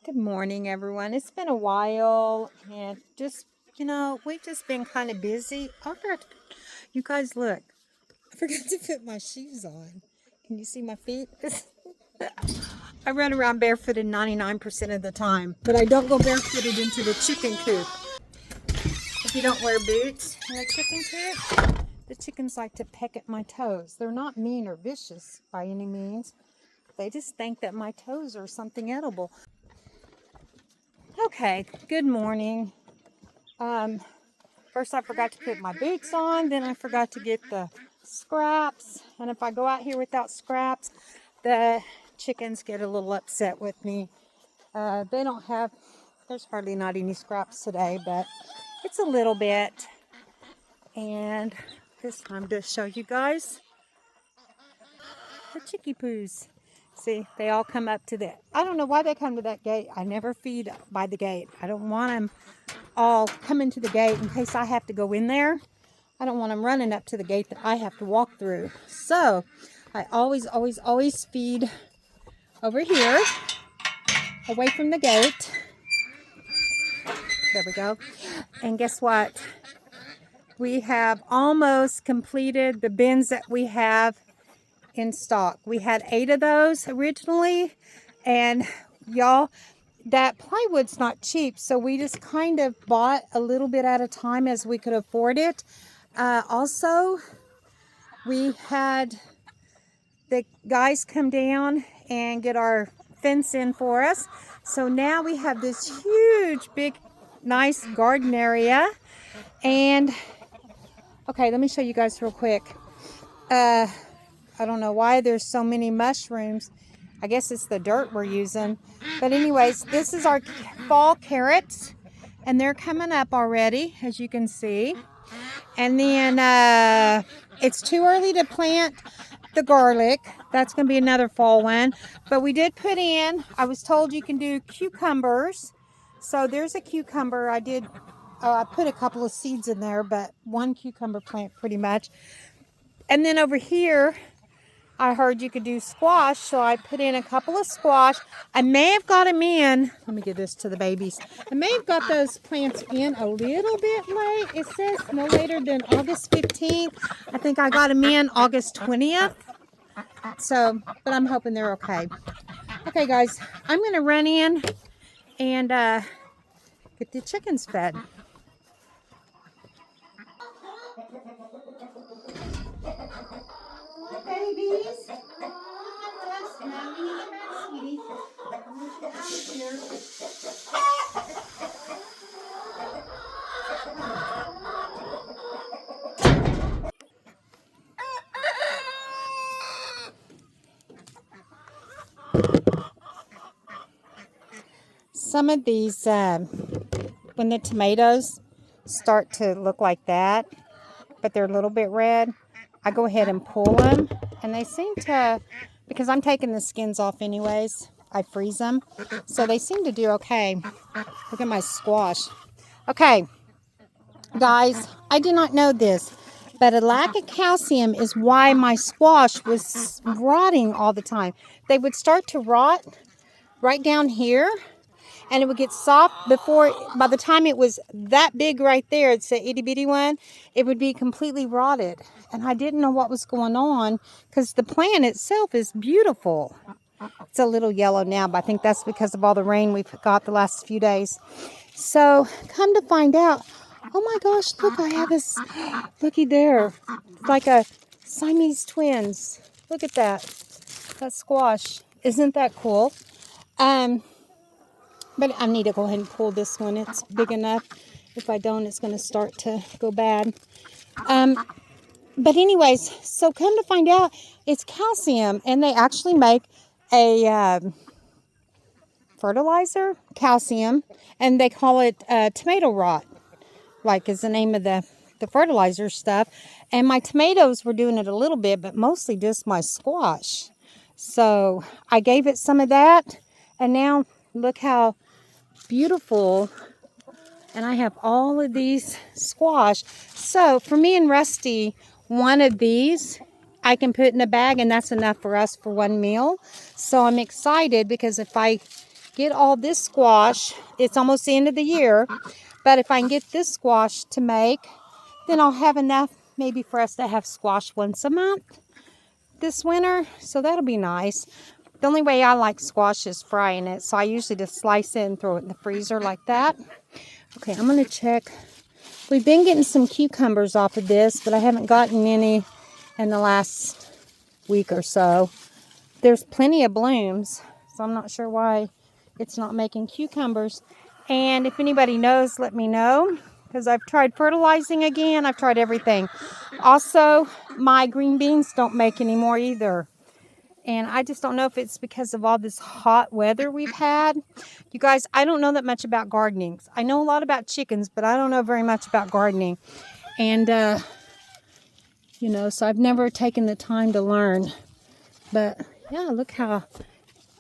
Good morning, everyone. It's been a while, and we've just been kind of busy. You guys, look, I forgot to put my shoes on. Can you see my feet? I run around barefooted 99% of the time, but I don't go barefooted into the chicken coop. If you don't wear boots in a chicken coop, the chickens like to peck at my toes. They're not mean or vicious by any means. They just think that my toes are something edible. Okay, good morning. First I forgot to put my boots on, then I forgot to get the scraps, and if I go out here without scraps, the chickens get a little upset with me. There's hardly not any scraps today, but it's a little bit. And this time to show you guys the chickie poos. See, they all come up to I don't know why they come to that gate. I never feed by the gate. I don't want them all coming to the gate in case I have to go in there. I don't want them running up to the gate that I have to walk through. So I always feed over here, away from the gate. There we go. And guess what? We have almost completed the bins that we have in stock. We had 8 of those originally, and y'all, that plywood's not cheap, so we just kind of bought a little bit at a time as we could afford it. Also, we had the guys come down and get our fence in for us, so now we have this huge, big, nice garden area. And okay, let me show you guys real quick. I don't know why there's so many mushrooms. I guess it's the dirt we're using. But anyways, this is our fall carrots, and they're coming up already, as you can see. And then it's too early to plant the garlic. That's going to be another fall one. But we did put in, I was told you can do cucumbers. So there's a cucumber. I put a couple of seeds in there, but one cucumber plant pretty much. And then over here, I heard you could do squash, so I put in a couple of squash. I may have got them in. Let me give this to the babies. I may have got those plants in a little bit late. It says no later than August 15th. I think I got them in August 20th. So, but I'm hoping they're okay. Okay, guys, I'm going to run in and get the chickens fed. Babies. Some of these, when the tomatoes start to look like that, but they're a little bit red, I go ahead and pull them, and they seem to, because I'm taking the skins off anyways, I freeze them, so they seem to do okay. Look at my squash. Okay, guys, I did not know this, but a lack of calcium is why my squash was rotting all the time. They would start to rot right down here, and it would get soft by the time it was that big right there, it's a itty bitty one, it would be completely rotted. And I didn't know what was going on because the plant itself is beautiful. It's a little yellow now, but I think that's because of all the rain we've got the last few days. So come to find out, oh my gosh, look, I have this, looky there, it's like a Siamese twins. Look at that squash. Isn't that cool? But I need to go ahead and pull this one. It's big enough. If I don't, it's going to start to go bad. But anyways, so come to find out, it's calcium. And they actually make a fertilizer, calcium. And they call it tomato rot, like is the name of the fertilizer stuff. And my tomatoes were doing it a little bit, but mostly just my squash. So I gave it some of that. And now look how beautiful, and I have all of these squash. So for me and Rusty, one of these I can put in a bag, and that's enough for us for one meal. So I'm excited because if I get all this squash, it's almost the end of the year, but if I can get this squash to make, then I'll have enough maybe for us to have squash once a month this winter. So that'll be nice. The only way I like squash is frying it. So I usually just slice it and throw it in the freezer like that. Okay, I'm going to check. We've been getting some cucumbers off of this, but I haven't gotten any in the last week or so. There's plenty of blooms, so I'm not sure why it's not making cucumbers. And if anybody knows, let me know, because I've tried fertilizing again. I've tried everything. Also, my green beans don't make anymore either. And I just don't know if it's because of all this hot weather we've had. You guys, I don't know that much about gardening. I know a lot about chickens, but I don't know very much about gardening. And, you know, so I've never taken the time to learn. But, yeah, look how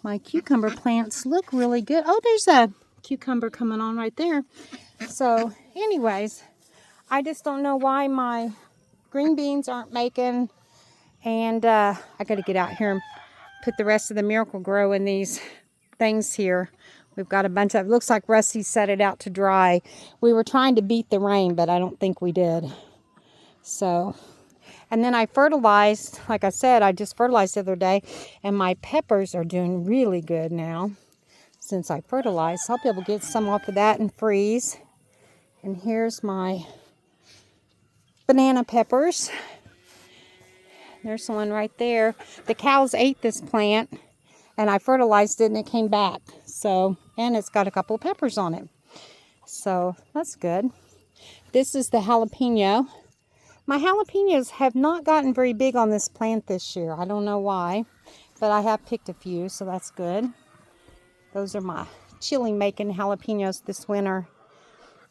my cucumber plants look really good. Oh, there's a cucumber coming on right there. So, anyways, I just don't know why my green beans aren't making. And I got to get out here and put the rest of the Miracle-Gro in these things here. We've got a bunch of, it looks like Rusty set it out to dry. We were trying to beat the rain, but I don't think we did. So, and then I fertilized, like I said, I just fertilized the other day, and my peppers are doing really good now since I fertilized. So I'll be able to get some off of that and freeze. And here's my banana peppers. There's one right there. The cows ate this plant, and I fertilized it, and it came back. So, and it's got a couple of peppers on it. So, that's good. This is the jalapeno. My jalapenos have not gotten very big on this plant this year. I don't know why, but I have picked a few, so that's good. Those are my chili-making jalapenos this winter.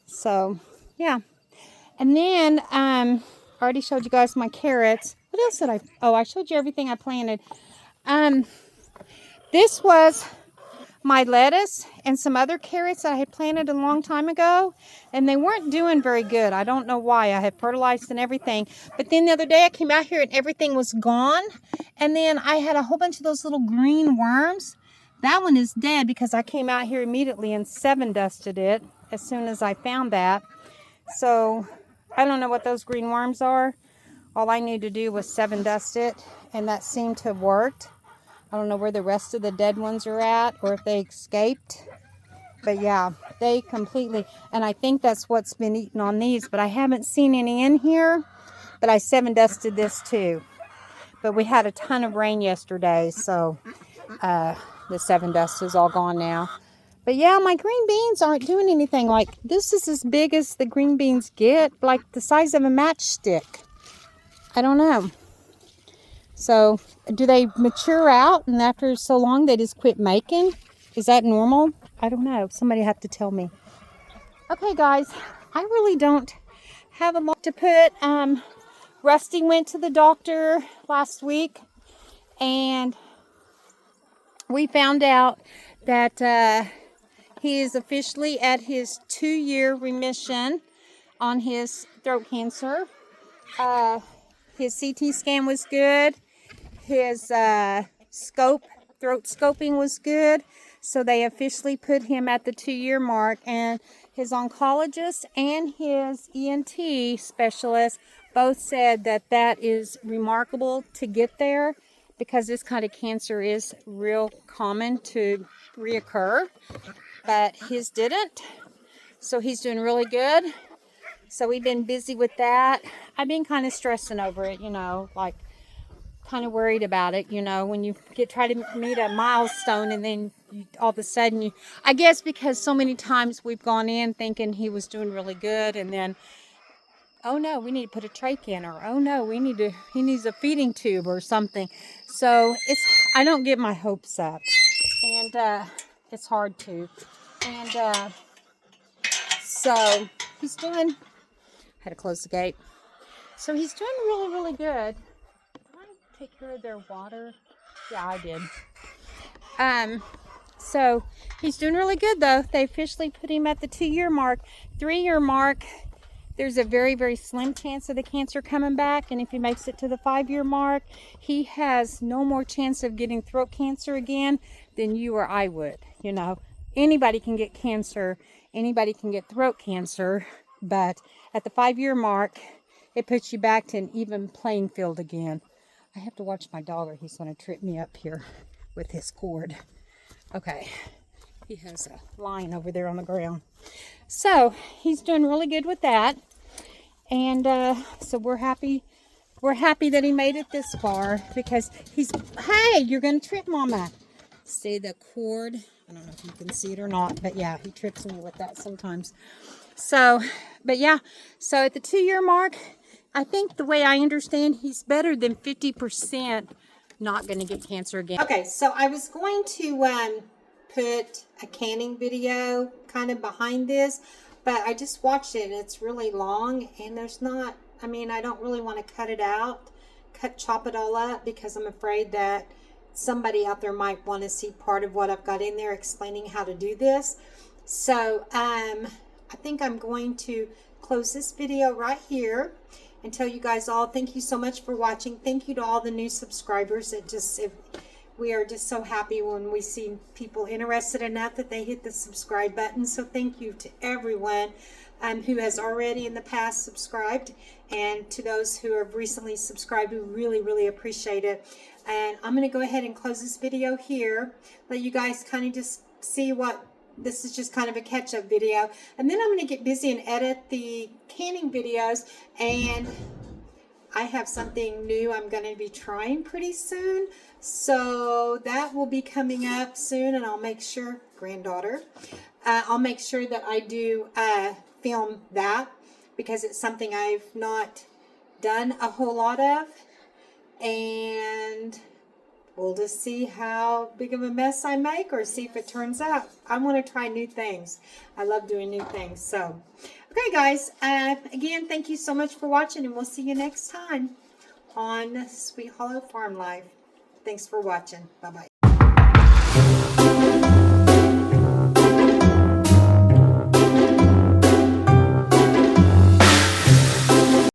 So, yeah. And then, I already showed you guys my carrots. What else did I? Oh, I showed you everything I planted. This was my lettuce and some other carrots that I had planted a long time ago, and they weren't doing very good. I don't know why. I had fertilized and everything, but then the other day I came out here and everything was gone, and then I had a whole bunch of those little green worms. That one is dead because I came out here immediately and 7-dusted it as soon as I found that. So I don't know what those green worms are. All I need to do was 7-dust it, and that seemed to have worked. I don't know where the rest of the dead ones are at, or if they escaped. But yeah, they completely, and I think that's what's been eaten on these, but I haven't seen any in here. But I 7-dusted this too. But we had a ton of rain yesterday, so the 7-dust is all gone now. But yeah, my green beans aren't doing anything. Like, this is as big as the green beans get, like the size of a matchstick. I don't know. So, do they mature out and after so long they just quit making? Is that normal? I don't know. Somebody have to tell me. Okay, guys. I really don't have a lot to put. Rusty went to the doctor last week, and we found out that he is officially at his 2-year remission on his throat cancer. His CT scan was good. His throat scoping was good. So they officially put him at the 2-year mark. And his oncologist and his ENT specialist both said that that is remarkable to get there, because this kind of cancer is real common to reoccur. But his didn't. So he's doing really good. So we've been busy with that. I've been kind of stressing over it, you know, like kind of worried about it, you know, when you try to meet a milestone and then all of a sudden I guess because so many times we've gone in thinking he was doing really good, and then, oh no, we need to put a trach in, or oh no, he needs a feeding tube or something. So I don't get my hopes up, and it's hard to. And so he's doing, had to close the gate. So he's doing really, really good. Did I take care of their water? Yeah, I did. So he's doing really good though. They officially put him at the 2-year mark. 3-year mark, there's a very, very slim chance of the cancer coming back. And if he makes it to the 5-year mark, he has no more chance of getting throat cancer again than you or I would, you know. anybody can get cancer, anybody can get throat cancer, but at the 5-year mark, it puts you back to an even playing field again. I have to watch my dog or he's going to trip me up here with his cord. Okay, he has a line over there on the ground. So he's doing really good with that. And so we're happy that he made it this far, because he's, hey, you're going to trip Mama. See the cord? I don't know if you can see it or not, but yeah, he trips me with that sometimes. So, but yeah, so at the 2-year mark, I think the way I understand, he's better than 50% not going to get cancer again. Okay, so I was going to put a canning video kind of behind this, but I just watched it and it's really long, and there's not, I mean, I don't really want to cut it out, chop it all up, because I'm afraid that somebody out there might want to see part of what I've got in there explaining how to do this. So I think I'm going to close this video right here and tell you guys all thank you so much for watching. Thank you to all the new subscribers. We are just so happy when we see people interested enough that they hit the subscribe button. So thank you to everyone who has already in the past subscribed, and to those who have recently subscribed. We really, really appreciate it. And I'm going to go ahead and close this video here, let you guys kind of just see what, this is just kind of a catch-up video. And then I'm going to get busy and edit the canning videos, and I have something new I'm going to be trying pretty soon. So that will be coming up soon, and I'll make sure, granddaughter, I'll make sure that I do film that, because it's something I've not done a whole lot of. And we'll just see how big of a mess I make, or see if it turns out. I want to try new things. I love doing new things. So, okay, guys. Again, thank you so much for watching, and we'll see you next time on Sweet Hollow Farm Life. Thanks for watching. Bye-bye.